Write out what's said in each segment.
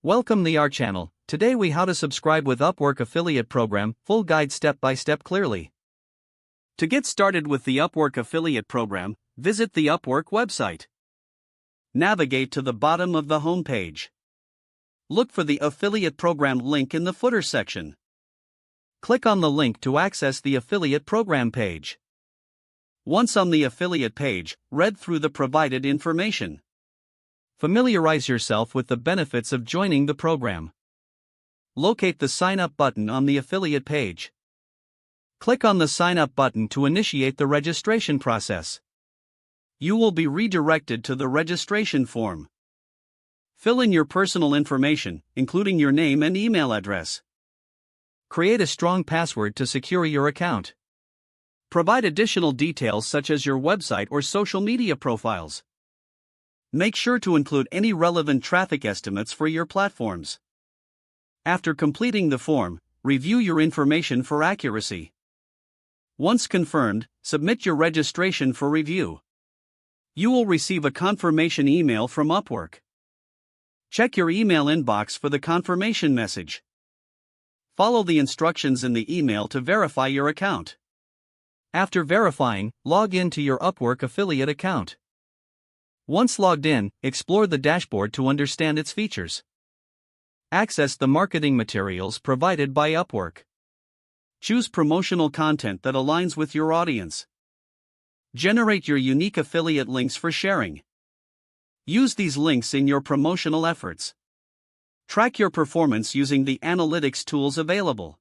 Welcome to our channel. Today we how to subscribe with Upwork affiliate program, full guide step by step clearly. To get started with the Upwork affiliate program, visit the Upwork website. Navigate to the bottom of the home page. Look for the affiliate program link in the footer section. Click on the link to access the affiliate program page. Once on the affiliate page, read through the provided information. Familiarize yourself with the benefits of joining the program. Locate the Sign Up button on the affiliate page. Click on the Sign Up button to initiate the registration process. You will be redirected to the registration form. Fill in your personal information, including your name and email address. Create a strong password to secure your account. Provide additional details such as your website or social media profiles. Make sure to include any relevant traffic estimates for your platforms. After completing the form, review your information for accuracy. Once confirmed, submit your registration for review. You will receive a confirmation email from Upwork. Check your email inbox for the confirmation message. Follow the instructions in the email to verify your account. After verifying, log in to your Upwork affiliate account. Once logged in, explore the dashboard to understand its features. Access the marketing materials provided by Upwork. Choose promotional content that aligns with your audience. Generate your unique affiliate links for sharing. Use these links in your promotional efforts. Track your performance using the analytics tools available.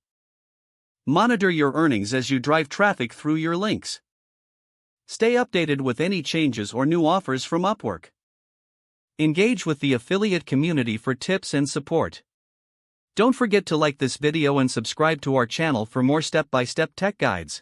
Monitor your earnings as you drive traffic through your links. Stay updated with any changes or new offers from Upwork. Engage with the affiliate community for tips and support. Don't forget to like this video and subscribe to our channel for more step-by-step tech guides.